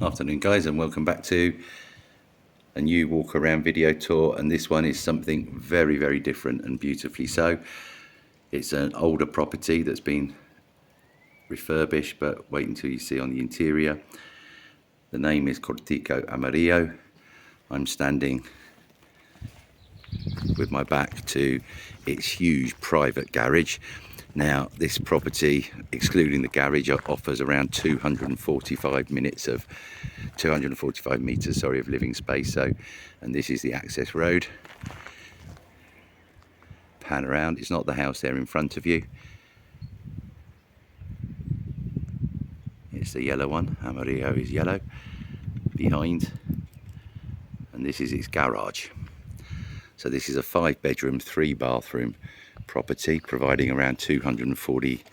Afternoon guys, and welcome back to a new walk around video tour, and this one is something very different and beautifully so. It's an older property that's been refurbished, but wait until you see on the interior. The name is Cortijo Amarillo. I'm standing with my back to its huge private garage. Now this property, excluding the garage, offers around 245 meters of living space. So, and this is the access road. Pan around, it's not the house there in front of you, it's the yellow one. Amarillo is yellow behind, and this is its garage. So this is a 5-bedroom, 3-bathroom property, providing around 240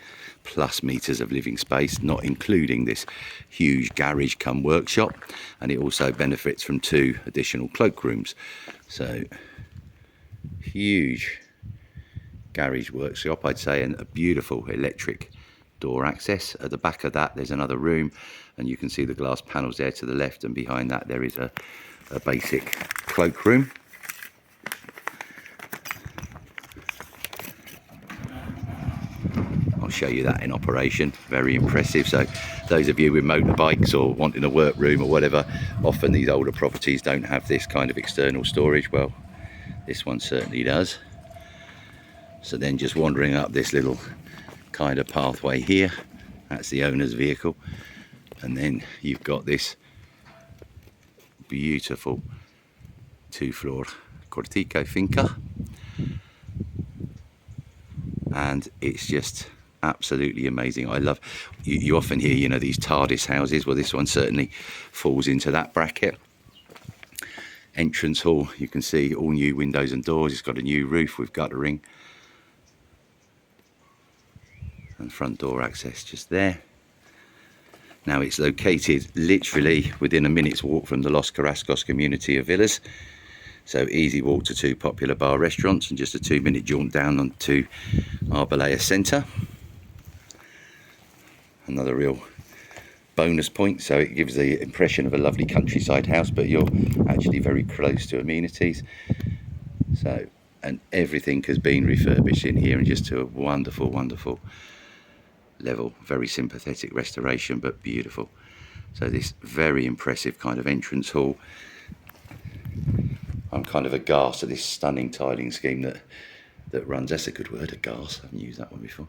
plus meters of living space, not including this huge garage come workshop, and it also benefits from 2 additional cloakrooms. So huge garage workshop, I'd say, and a beautiful electric door access. At the back of that there's another room, and you can see the glass panels there to the left, and behind that there is a basic cloakroom. I'll show you that in operation. Very impressive. So those of you with motorbikes or wanting a workroom or whatever, often these older properties don't have this kind of external storage. Well, this one certainly does. So then just wandering up this little kind of pathway here, that's the owner's vehicle, and then you've got this beautiful 2-floor Cortijo finca, and it's just absolutely amazing. I love, you often hear, you know, these TARDIS houses. Well, this one certainly falls into that bracket. Entrance hall, you can see all new windows and doors. It's got a new roof with guttering, and front door access just there. Now it's located literally within a minute's walk from the Los Carrascos community of villas, so easy walk to 2 popular bar restaurants and just a 2-minute jaunt down onto Arboleas centre. Another real bonus point, so it gives the impression of a lovely countryside house, but you're actually very close to amenities. So, and everything has been refurbished in here, and just to a wonderful level. Very sympathetic restoration, but beautiful. So this very impressive kind of entrance hall. I'm kind of aghast at this stunning tiling scheme that runs, that's a good word, aghast, I haven't used that one before,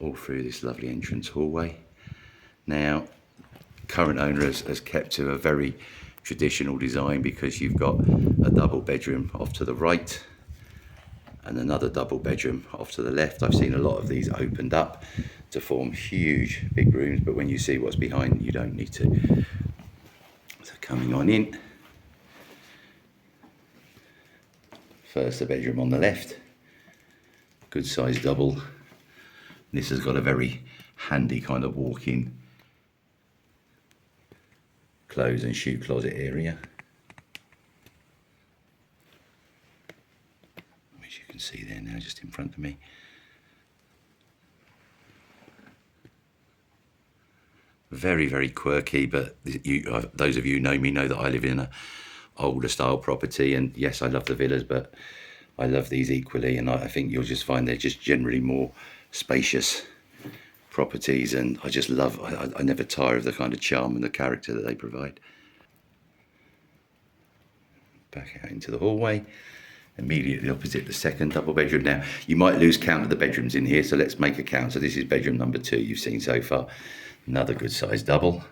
all through this lovely entrance hallway. Now current owner has kept to a very traditional design, because you've got a double bedroom off to the right and another double bedroom off to the left. I've seen a lot of these opened up to form huge big rooms, but when you see what's behind, you don't need to. So coming on in, first the bedroom on the left, good sized double. This has got a very handy kind of walk-in clothes and shoe closet area, which you can see there now just in front of me. Very quirky, but those of you who know me know that I live in a older style property, and yes, I love the villas, but I love these equally, and I think you'll just find they're just generally more spacious properties, and I just love, I never tire of the kind of charm and the character that they provide. Back out into the hallway, immediately opposite the second double bedroom. Now you might lose count of the bedrooms in here, so let's make a count. So this is bedroom number 2 you've seen so far. Another good sized double.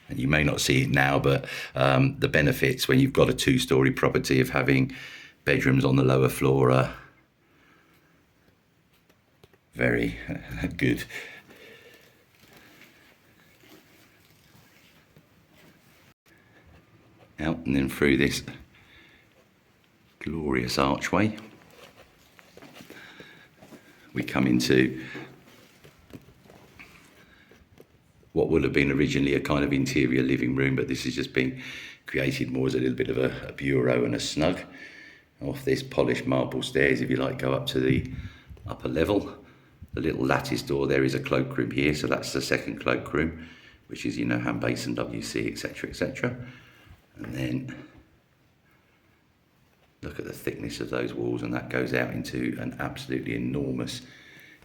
And you may not see it now, but the benefits when you've got a 2-story property of having bedrooms on the lower floor are very good. Out and then through this glorious archway, we come into what would have been originally a kind of interior living room, but this has just been created more as a little bit of a bureau and a snug. off this polished marble stairs, if you like, go up to the upper level. The little lattice door there is a cloakroom here, so that's the second cloakroom, which is, you know, hand basin, WC, etc, etc. And then look at the thickness of those walls, and that goes out into an absolutely enormous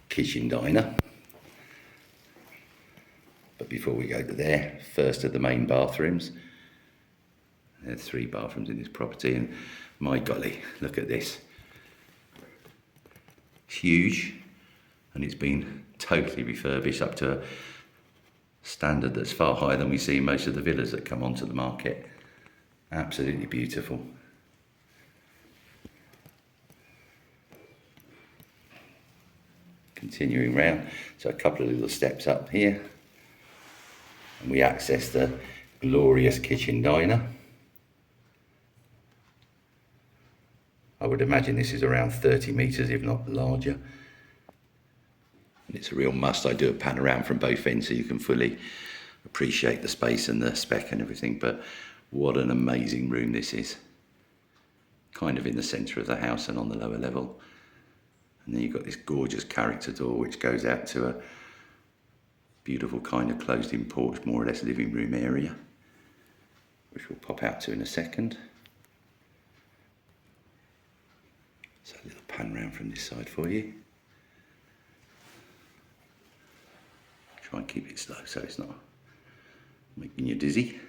kitchen diner. But before we go to there, first of the main bathrooms. There's 3 bathrooms in this property, and my golly, look at this. It's huge, and it's been totally refurbished up to a standard that's far higher than we see in most of the villas that come onto the market. Absolutely beautiful. Continuing round, so a couple of little steps up here, and we access the glorious kitchen diner. I would imagine this is around 30 metres, if not larger. And it's a real must. I do a pan around from both ends so you can fully appreciate the space and the spec and everything. But what an amazing room this is. Kind of in the centre of the house and on the lower level. And then you've got this gorgeous character door which goes out to a beautiful kind of closed-in porch, more or less living room area, which we'll pop out to in a second. So a little pan round from this side for you. Try and keep it slow so it's not making you dizzy.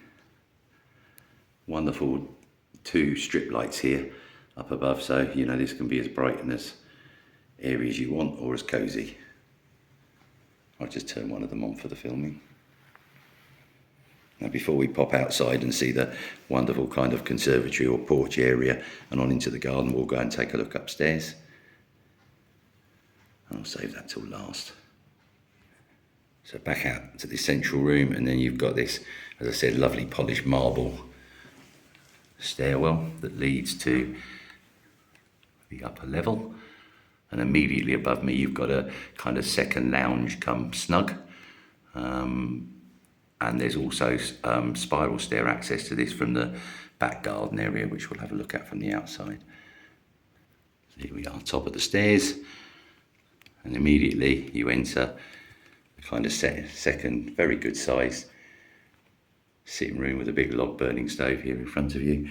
Wonderful 2 strip lights here up above, so you know this can be as bright and as airy as you want, or as cosy. I'll just turn one of them on for the filming. Now before we pop outside and see the wonderful kind of conservatory or porch area and on into the garden, we'll go and take a look upstairs. I'll save that till last. So back out to the central room, and then you've got this, as I said, lovely polished marble stairwell that leads to the upper level. And immediately above me you've got a kind of second lounge come snug. And there's also spiral stair access to this from the back garden area, which we'll have a look at from the outside. So here we are, top of the stairs, and immediately you enter a kind of second, very good size sitting room with a big log burning stove here in front of you.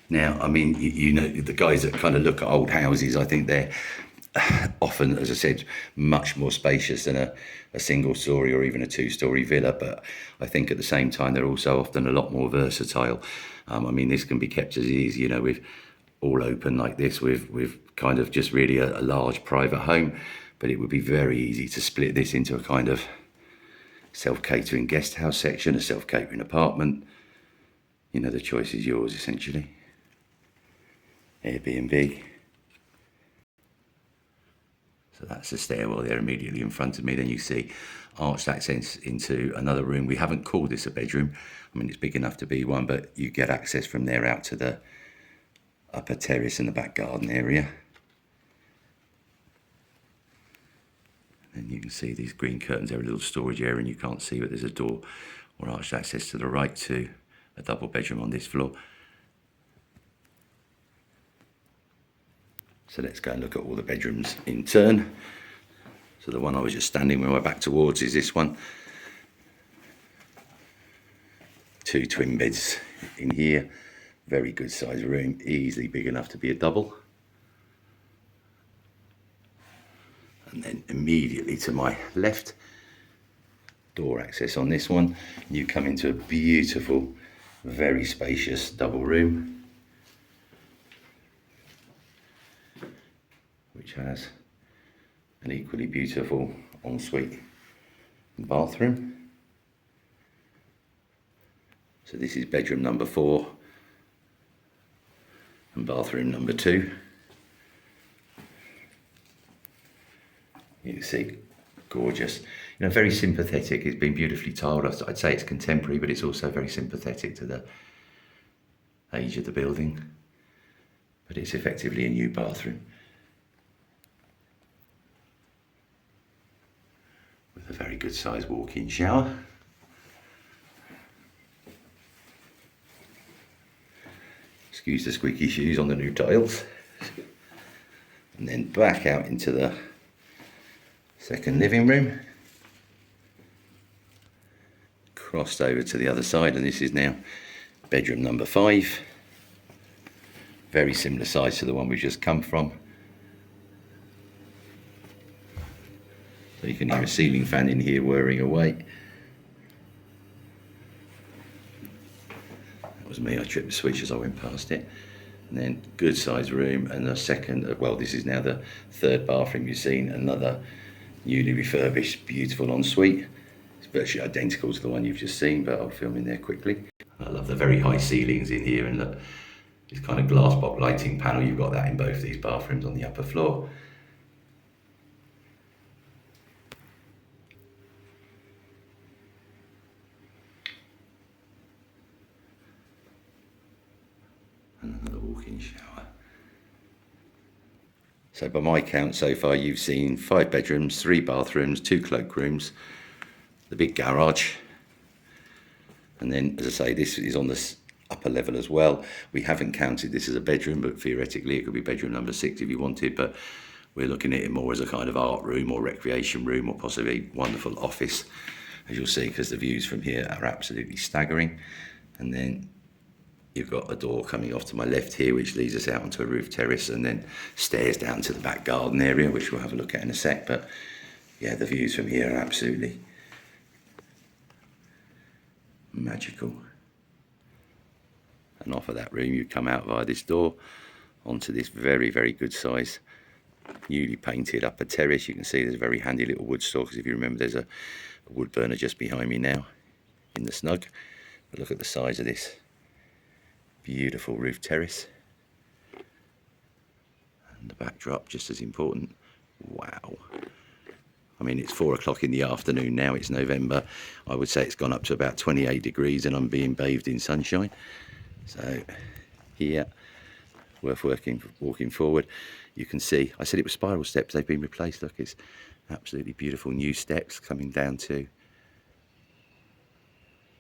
Now, I mean, you know, the guys that kind of look at old houses, I think they're often, as I said, much more spacious than a single story or even a 2-story villa, but I think at the same time they're also often a lot more versatile. I mean, this can be kept as easy, you know, with all open like this, with kind of just really a large private home, but it would be very easy to split this into a kind of self-catering guest house section, a self-catering apartment. You know, the choice is yours essentially. Airbnb. So that's the stairwell there immediately in front of me. Then you see arched access into another room. We haven't called this a bedroom. I mean, it's big enough to be one, but you get access from there out to the upper terrace and the back garden area. And you can see these green curtains. They're a little storage area and you can't see, but there's a door or arched access to the right to a double bedroom on this floor. So let's go and look at all the bedrooms in turn. So the one I was just standing with my back towards is this one. 2 twin beds in here. Very good size room, easily big enough to be a double. And then immediately to my left, door access on this one. You come into a beautiful, very spacious double room, which has an equally beautiful ensuite bathroom. So this is bedroom number 4 and bathroom number 2. You can see, gorgeous. You know, very sympathetic. It's been beautifully tiled. I'd say it's contemporary, but it's also very sympathetic to the age of the building. But it's effectively a new bathroom, with a very good sized walk-in shower. Excuse the squeaky shoes on the new tiles. And then back out into the second living room. Crossed over to the other side, and this is now bedroom number 5. Very similar size to the one we've just come from. So you can hear a ceiling fan in here whirring away. That was me, I tripped the switch as I went past it. And then good sized room, and the second, well, this is now the third bathroom you've seen, another newly refurbished, beautiful ensuite. It's virtually identical to the one you've just seen, but I'll film in there quickly. I love the very high ceilings in here, and look, this kind of glass block lighting panel, you've got that in both these bathrooms on the upper floor. And another walk-in shower. So by my count so far, you've seen 5 bedrooms, 3 bathrooms, 2 cloakrooms, the big garage. And then, as I say, this is on the upper level as well. We haven't counted this as a bedroom, but theoretically it could be bedroom number 6 if you wanted, but we're looking at it more as a kind of art room or recreation room, or possibly wonderful office, as you'll see, because the views from here are absolutely staggering. And then you've got a door coming off to my left here, which leads us out onto a roof terrace, and then stairs down to the back garden area, which we'll have a look at in a sec. But yeah, the views from here are absolutely magical. And off of that room you come out via this door onto this very, very good size newly painted upper terrace. You can see there's a very handy little wood store, because if you remember, there's a wood burner just behind me now in the snug. But look at the size of this beautiful roof terrace, and the backdrop just as important. Wow. I mean, it's 4 o'clock in the afternoon now, it's November. I would say it's gone up to about 28 degrees and I'm being bathed in sunshine. So here, worth walking forward. You can see, I said it was spiral steps, they've been replaced. Look, it's absolutely beautiful new steps coming down to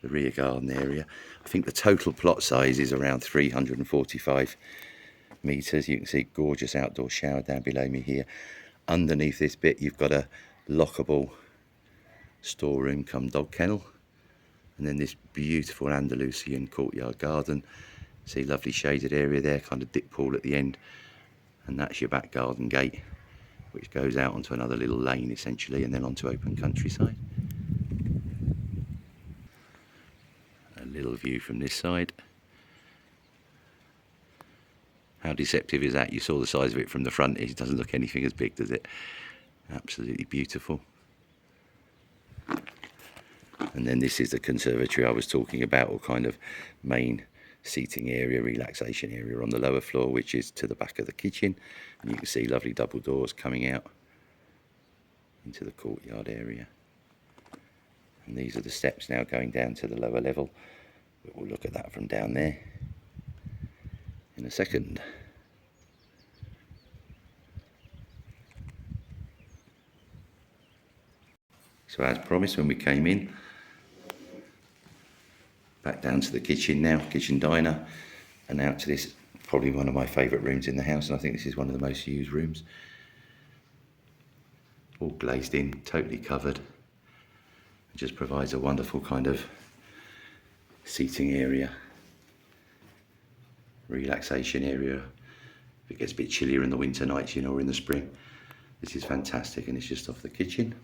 the rear garden area. I think the total plot size is around 345 metres. You can see gorgeous outdoor shower down below me here. Underneath this bit you've got a lockable storeroom come dog kennel, and then this beautiful Andalusian courtyard garden. See, lovely shaded area there, kind of dip pool at the end, and that's your back garden gate, which goes out onto another little lane essentially, and then onto open countryside. A little view from this side. How deceptive is that? You saw the size of it from the front. It doesn't look anything as big, does it? Absolutely beautiful. And then this is the conservatory I was talking about, or kind of main seating area, relaxation area on the lower floor, which is to the back of the kitchen. And you can see lovely double doors coming out into the courtyard area. And these are the steps now going down to the lower level. But we'll look at that from down there in a second. So as promised when we came in, back down to the kitchen now, kitchen diner, and out to this, probably one of my favourite rooms in the house, and I think this is one of the most used rooms. All glazed in, totally covered. It just provides a wonderful kind of seating area, relaxation area. If it gets a bit chillier in the winter nights, you know, or in the spring, this is fantastic, and it's just off the kitchen.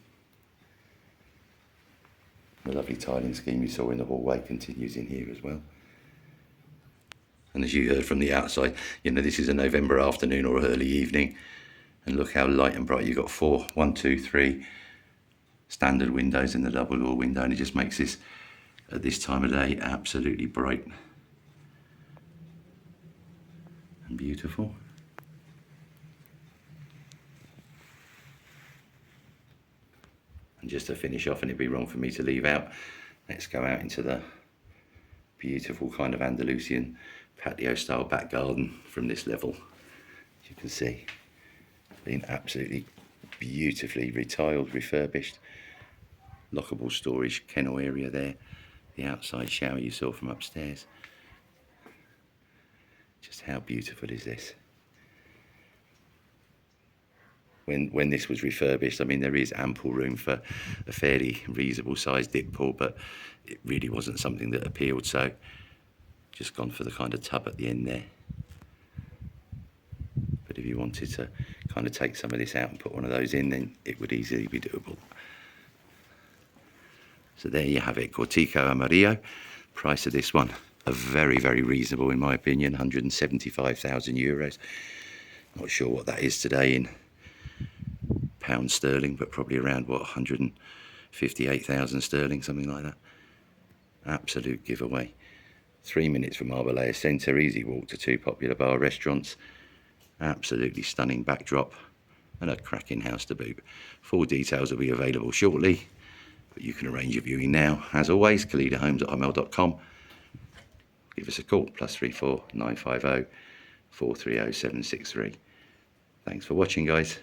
The lovely tiling scheme you saw in the hallway continues in here as well. And as you heard from the outside, you know, this is a November afternoon or early evening, and look how light and bright. You've got 3 standard windows in the double door window, and it just makes this, at this time of day, absolutely bright and beautiful. And just to finish off, and it'd be wrong for me to leave out, let's go out into the beautiful kind of Andalusian patio style back garden from this level. As you can see, been absolutely beautifully retiled, refurbished. Lockable storage kennel area there, the outside shower you saw from upstairs. Just how beautiful is this? when this was refurbished. I mean, there is ample room for a fairly reasonable sized dip pool, but it really wasn't something that appealed, so just gone for the kind of tub at the end there. But if you wanted to kind of take some of this out and put one of those in, then it would easily be doable. So there you have it, Cortijo Amarillo. Price of this one, a very, very reasonable in my opinion, 175,000 euros. Not sure what that is today in pounds sterling, but probably around, what, 158,000 sterling, something like that. Absolute giveaway. 3 minutes from Arboleas Centre, easy walk to 2 popular bar restaurants. Absolutely stunning backdrop and a cracking house to boot. Full details will be available shortly, but you can arrange your viewing now. As always, kalidahomes@hotmail.com. Give us a call, +34 950 430 763. Thanks for watching, guys.